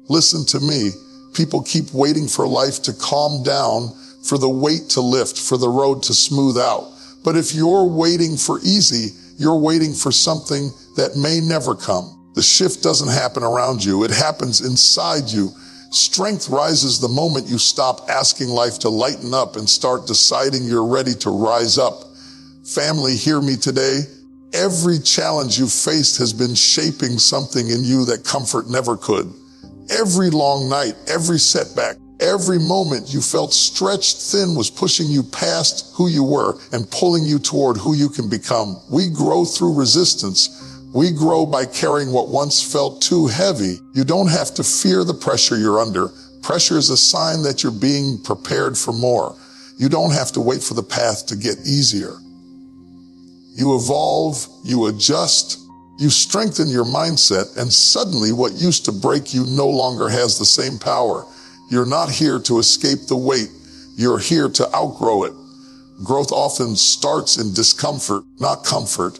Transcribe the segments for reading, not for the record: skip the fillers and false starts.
Listen to me. People keep waiting for life to calm down, for the weight to lift, for the road to smooth out. But if you're waiting for easy, you're waiting for something that may never come. The shift doesn't happen around you. It happens inside you. Strength rises the moment you stop asking life to lighten up and start deciding you're ready to rise up. Family, hear me today. Every challenge you've faced has been shaping something in you that comfort never could. Every long night, every setback, every moment you felt stretched thin was pushing you past who you were and pulling you toward who you can become. We grow through resistance. We grow by carrying what once felt too heavy. You don't have to fear the pressure you're under. Pressure is a sign that you're being prepared for more. You don't have to wait for the path to get easier. You evolve, you adjust, you strengthen your mindset, and suddenly what used to break you no longer has the same power. You're not here to escape the weight. You're here to outgrow it. Growth often starts in discomfort, not comfort.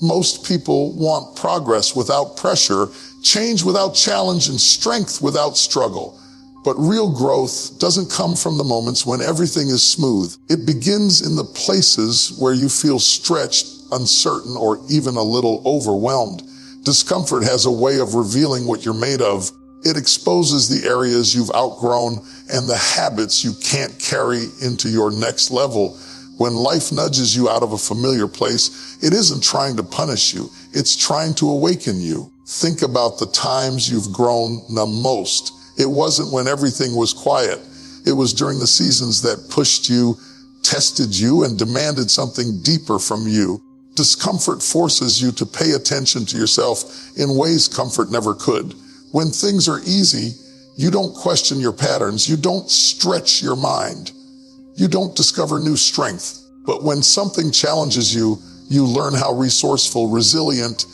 Most people want progress without pressure, change without challenge, and strength without struggle. But real growth doesn't come from the moments when everything is smooth. It begins in the places where you feel stretched, uncertain, or even a little overwhelmed. Discomfort has a way of revealing what you're made of. It exposes the areas you've outgrown and the habits you can't carry into your next level. When life nudges you out of a familiar place, it isn't trying to punish you. It's trying to awaken you. Think about the times you've grown the most. It wasn't when everything was quiet. It was during the seasons that pushed you, tested you, and demanded something deeper from you. Discomfort forces you to pay attention to yourself in ways comfort never could. When things are easy, you don't question your patterns. You don't stretch your mind. You don't discover new strength. But when something challenges you, you learn how resourceful, resilient,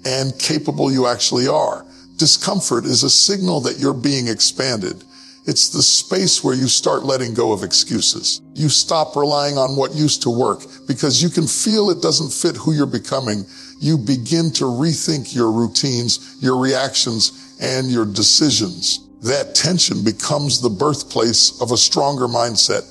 and capable you actually are. Discomfort is a signal that you're being expanded. It's the space where you start letting go of excuses. You stop relying on what used to work because you can feel it doesn't fit who you're becoming. You begin to rethink your routines, your reactions, and your decisions. That tension becomes the birthplace of a stronger mindset.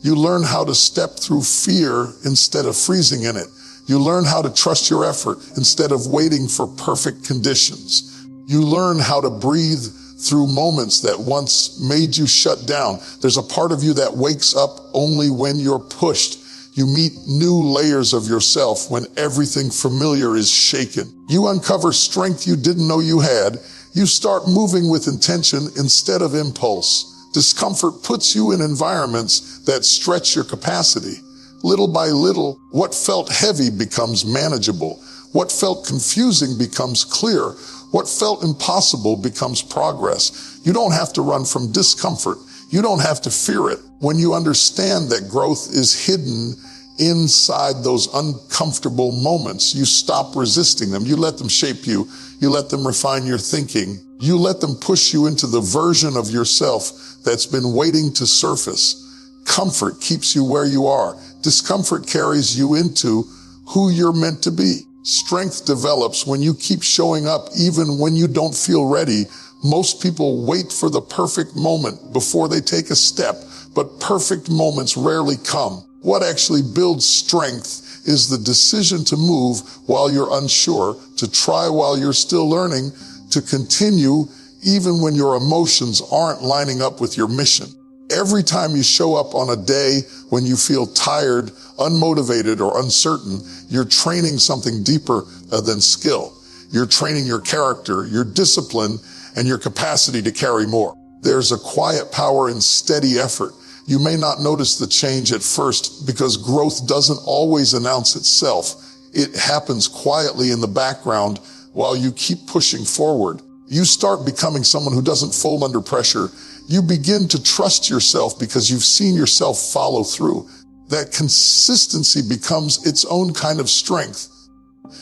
You learn how to step through fear instead of freezing in it. You learn how to trust your effort instead of waiting for perfect conditions. You learn how to breathe through moments that once made you shut down. There's a part of you that wakes up only when you're pushed. You meet new layers of yourself when everything familiar is shaken. You uncover strength you didn't know you had. You start moving with intention instead of impulse. Discomfort puts you in environments that stretch your capacity. Little by little, what felt heavy becomes manageable. What felt confusing becomes clear. What felt impossible becomes progress. You don't have to run from discomfort. You don't have to fear it. When you understand that growth is hidden inside those uncomfortable moments, you stop resisting them. You let them shape you. You let them refine your thinking. You let them push you into the version of yourself that's been waiting to surface. Comfort keeps you where you are. Discomfort carries you into who you're meant to be. Strength develops when you keep showing up even when you don't feel ready. Most people wait for the perfect moment before they take a step, but perfect moments rarely come. What actually builds strength is the decision to move while you're unsure, to try while you're still learning, to continue even when your emotions aren't lining up with your mission. Every time you show up on a day when you feel tired, unmotivated, or uncertain, you're training something deeper than skill. You're training your character, your discipline, and your capacity to carry more. There's a quiet power in steady effort. You may not notice the change at first because growth doesn't always announce itself. It happens quietly in the background while you keep pushing forward. You start becoming someone who doesn't fold under pressure. You begin to trust yourself because you've seen yourself follow through. That consistency becomes its own kind of strength.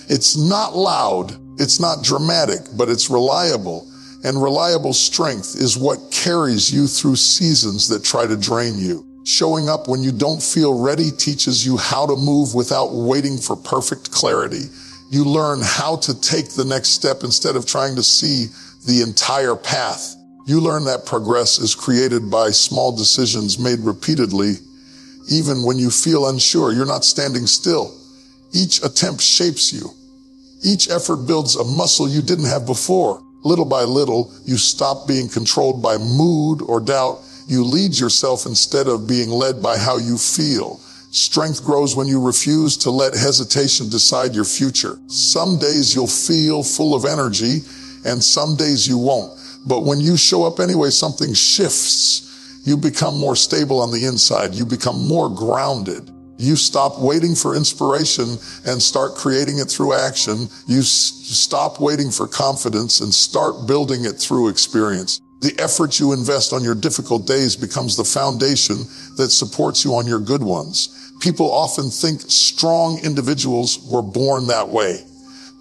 It's not loud, it's not dramatic, but it's reliable. And reliable strength is what carries you through seasons that try to drain you. Showing up when you don't feel ready teaches you how to move without waiting for perfect clarity. You learn how to take the next step instead of trying to see the entire path. You learn that progress is created by small decisions made repeatedly. Even when you feel unsure, you're not standing still. Each attempt shapes you. Each effort builds a muscle you didn't have before. Little by little, you stop being controlled by mood or doubt. You lead yourself instead of being led by how you feel. Strength grows when you refuse to let hesitation decide your future. Some days you'll feel full of energy, and some days you won't. But when you show up anyway, something shifts. You become more stable on the inside. You become more grounded. You stop waiting for inspiration and start creating it through action. You stop waiting for confidence and start building it through experience. The effort you invest on your difficult days becomes the foundation that supports you on your good ones. People often think strong individuals were born that way,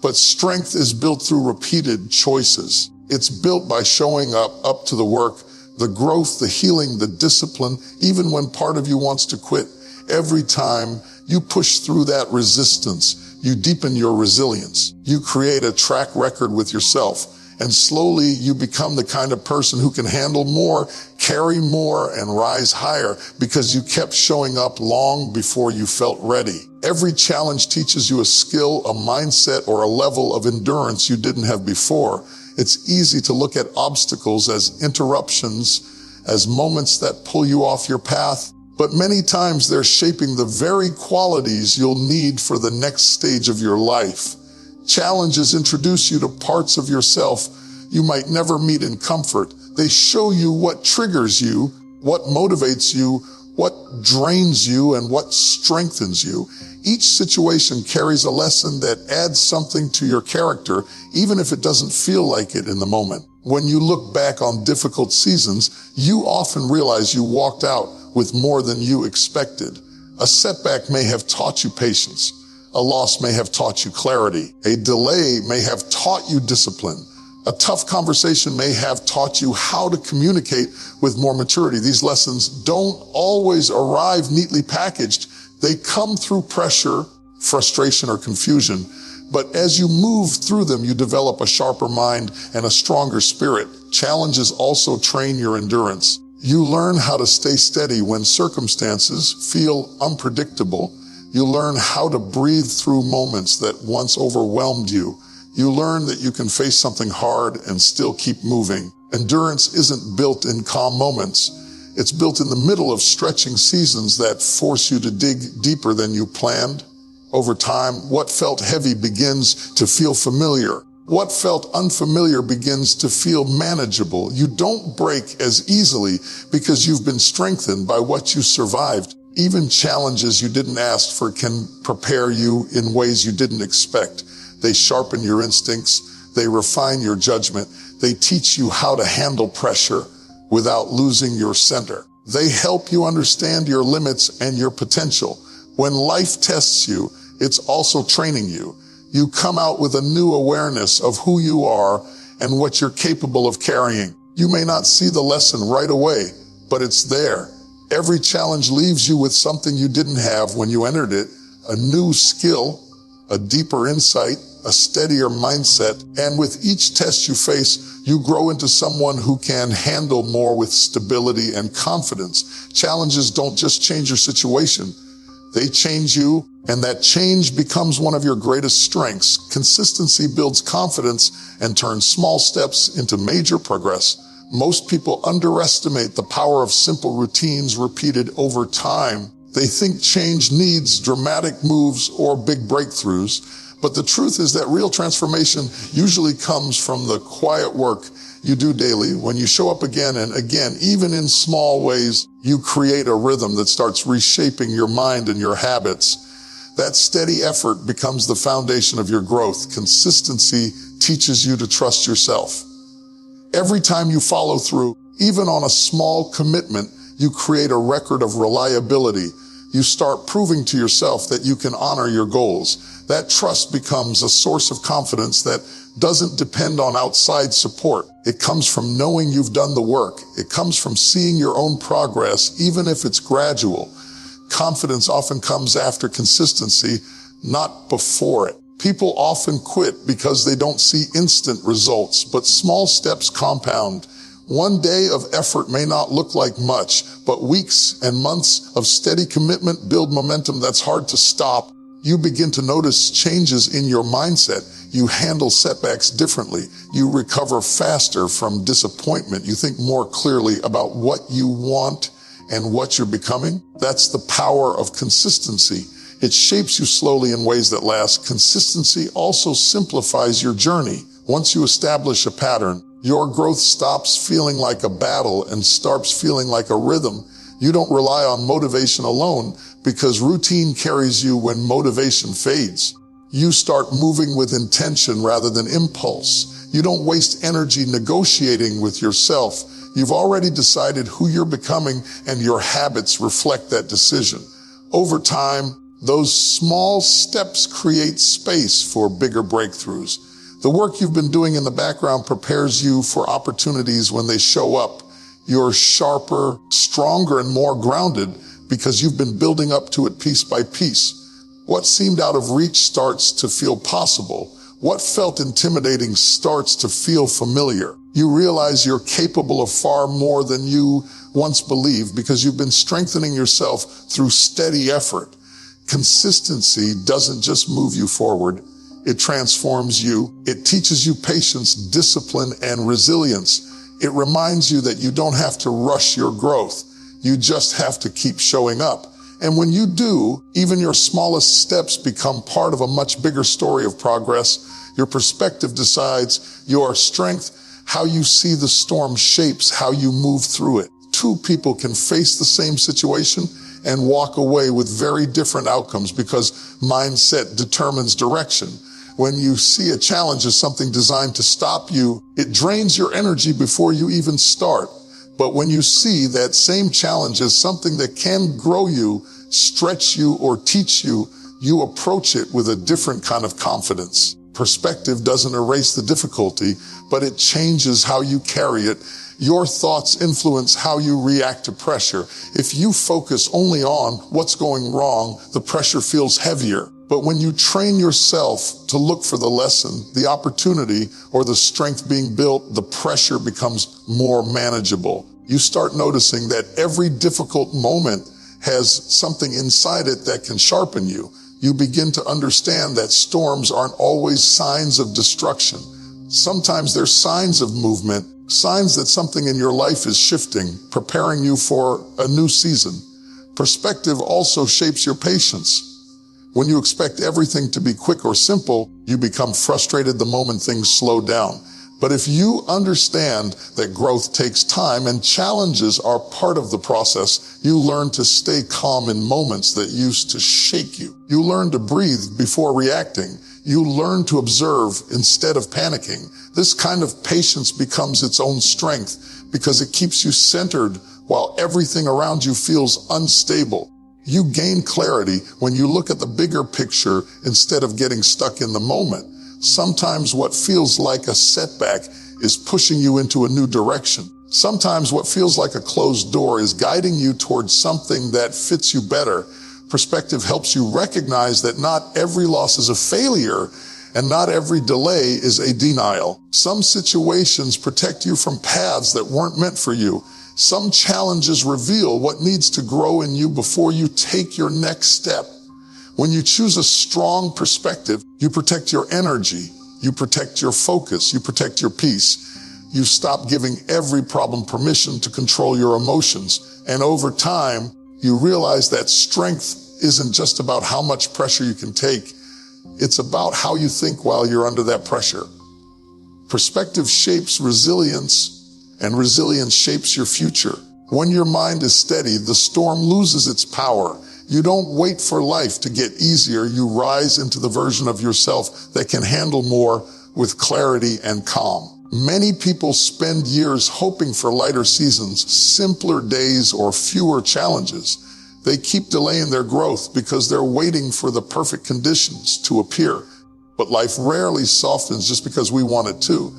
but strength is built through repeated choices. It's built by showing up to the work, the growth, the healing, the discipline, even when part of you wants to quit. Every time you push through that resistance, you deepen your resilience. You create a track record with yourself. And slowly you become the kind of person who can handle more, carry more, and rise higher because you kept showing up long before you felt ready. Every challenge teaches you a skill, a mindset, or a level of endurance you didn't have before. It's easy to look at obstacles as interruptions, as moments that pull you off your path, but many times they're shaping the very qualities you'll need for the next stage of your life. Challenges introduce you to parts of yourself you might never meet in comfort. They show you what triggers you, what motivates you, what drains you, and what strengthens you. Each situation carries a lesson that adds something to your character, even if it doesn't feel like it in the moment. When you look back on difficult seasons, you often realize you walked out with more than you expected. A setback may have taught you patience. A loss may have taught you clarity. A delay may have taught you discipline. A tough conversation may have taught you how to communicate with more maturity. These lessons don't always arrive neatly packaged. They come through pressure, frustration, or confusion. But as you move through them, you develop a sharper mind and a stronger spirit. Challenges also train your endurance. You learn how to stay steady when circumstances feel unpredictable. You learn how to breathe through moments that once overwhelmed you. You learn that you can face something hard and still keep moving. Endurance isn't built in calm moments. It's built in the middle of stretching seasons that force you to dig deeper than you planned. Over time, what felt heavy begins to feel familiar. What felt unfamiliar begins to feel manageable. You don't break as easily because you've been strengthened by what you survived. Even challenges you didn't ask for can prepare you in ways you didn't expect. They sharpen your instincts. They refine your judgment. They teach you how to handle pressure without losing your center. They help you understand your limits and your potential. When life tests you, it's also training you. You come out with a new awareness of who you are and what you're capable of carrying. You may not see the lesson right away, but it's there. Every challenge leaves you with something you didn't have when you entered it, a new skill, a deeper insight, a steadier mindset. And with each test you face, you grow into someone who can handle more with stability and confidence. Challenges don't just change your situation. They change you, and that change becomes one of your greatest strengths. Consistency builds confidence and turns small steps into major progress. Most people underestimate the power of simple routines repeated over time. They think change needs dramatic moves or big breakthroughs, but the truth is that real transformation usually comes from the quiet work you do daily. When you show up again and again, even in small ways, you create a rhythm that starts reshaping your mind and your habits. That steady effort becomes the foundation of your growth. Consistency teaches you to trust yourself. Every time you follow through, even on a small commitment, you create a record of reliability. You start proving to yourself that you can honor your goals. That trust becomes a source of confidence that doesn't depend on outside support. It comes from knowing you've done the work. It comes from seeing your own progress, even if it's gradual. Confidence often comes after consistency, not before it. People often quit because they don't see instant results, but small steps compound. One day of effort may not look like much, but weeks and months of steady commitment build momentum that's hard to stop. You begin to notice changes in your mindset. You handle setbacks differently. You recover faster from disappointment. You think more clearly about what you want and what you're becoming. That's the power of consistency. It shapes you slowly in ways that last. Consistency also simplifies your journey. Once you establish a pattern, your growth stops feeling like a battle and starts feeling like a rhythm. You don't rely on motivation alone because routine carries you when motivation fades. You start moving with intention rather than impulse. You don't waste energy negotiating with yourself. You've already decided who you're becoming, and your habits reflect that decision. Over time, those small steps create space for bigger breakthroughs. The work you've been doing in the background prepares you for opportunities when they show up. You're sharper, stronger, and more grounded because you've been building up to it piece by piece. What seemed out of reach starts to feel possible. What felt intimidating starts to feel familiar. You realize you're capable of far more than you once believed because you've been strengthening yourself through steady effort. Consistency doesn't just move you forward. It transforms you. It teaches you patience, discipline, and resilience. It reminds you that you don't have to rush your growth. You just have to keep showing up. And when you do, even your smallest steps become part of a much bigger story of progress. Your perspective decides your strength. How you see the storm shapes how you move through it. Two people can face the same situation and walk away with very different outcomes because mindset determines direction. When you see a challenge as something designed to stop you, it drains your energy before you even start. But when you see that same challenge as something that can grow you, stretch you, or teach you, you approach it with a different kind of confidence. Perspective doesn't erase the difficulty, but it changes how you carry it. Your thoughts influence how you react to pressure. If you focus only on what's going wrong, the pressure feels heavier. But when you train yourself to look for the lesson, the opportunity, or the strength being built, the pressure becomes more manageable. You start noticing that every difficult moment has something inside it that can sharpen you. You begin to understand that storms aren't always signs of destruction. Sometimes they're signs of movement, signs that something in your life is shifting, preparing you for a new season. Perspective also shapes your patience. When you expect everything to be quick or simple, you become frustrated the moment things slow down. But if you understand that growth takes time and challenges are part of the process, you learn to stay calm in moments that used to shake you. You learn to breathe before reacting. You learn to observe instead of panicking. This kind of patience becomes its own strength because it keeps you centered while everything around you feels unstable. You gain clarity when you look at the bigger picture instead of getting stuck in the moment. Sometimes what feels like a setback is pushing you into a new direction. Sometimes what feels like a closed door is guiding you towards something that fits you better. Perspective helps you recognize that not every loss is a failure and not every delay is a denial. Some situations protect you from paths that weren't meant for you. Some challenges reveal what needs to grow in you before you take your next step. When you choose a strong perspective, you protect your energy, you protect your focus, you protect your peace. You stop giving every problem permission to control your emotions. And over time, you realize that strength isn't just about how much pressure you can take. It's about how you think while you're under that pressure. Perspective shapes resilience, and resilience shapes your future. When your mind is steady, the storm loses its power. You don't wait for life to get easier. You rise into the version of yourself that can handle more with clarity and calm. Many people spend years hoping for lighter seasons, simpler days, or fewer challenges. They keep delaying their growth because they're waiting for the perfect conditions to appear. But life rarely softens just because we want it to.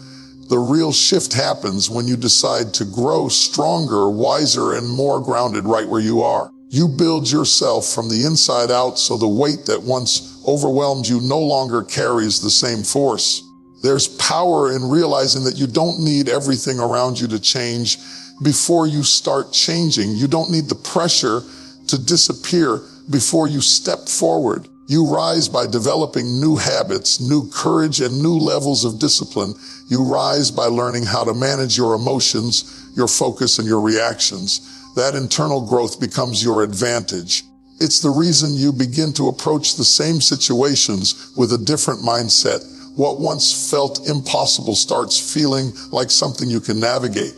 The real shift happens when you decide to grow stronger, wiser, and more grounded right where you are. You build yourself from the inside out so the weight that once overwhelmed you no longer carries the same force. There's power in realizing that you don't need everything around you to change before you start changing. You don't need the pressure to disappear before you step forward. You rise by developing new habits, new courage, and new levels of discipline. You rise by learning how to manage your emotions, your focus, and your reactions. That internal growth becomes your advantage. It's the reason you begin to approach the same situations with a different mindset. What once felt impossible starts feeling like something you can navigate.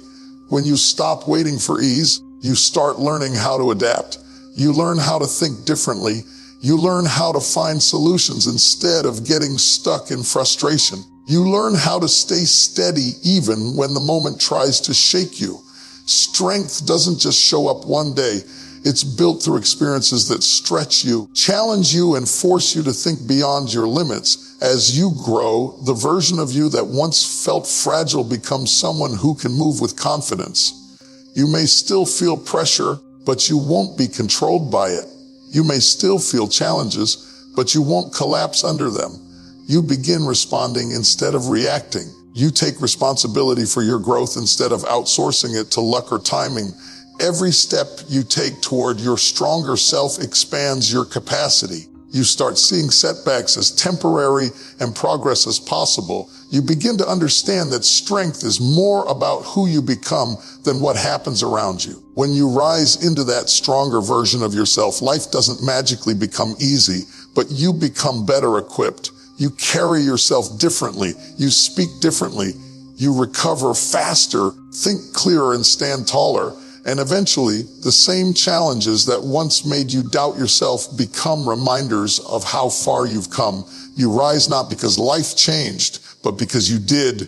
When you stop waiting for ease, you start learning how to adapt. You learn how to think differently. You learn how to find solutions instead of getting stuck in frustration. You learn how to stay steady even when the moment tries to shake you. Strength doesn't just show up one day. It's built through experiences that stretch you, challenge you, and force you to think beyond your limits. As you grow, the version of you that once felt fragile becomes someone who can move with confidence. You may still feel pressure, but you won't be controlled by it. You may still feel challenges, but you won't collapse under them. You begin responding instead of reacting. You take responsibility for your growth instead of outsourcing it to luck or timing. Every step you take toward your stronger self expands your capacity. You start seeing setbacks as temporary and progress as possible. You begin to understand that strength is more about who you become than what happens around you. When you rise into that stronger version of yourself, life doesn't magically become easy, but you become better equipped. You carry yourself differently. You speak differently. You recover faster, think clearer, and stand taller. And eventually, the same challenges that once made you doubt yourself become reminders of how far you've come. You rise not because life changed, but because you did.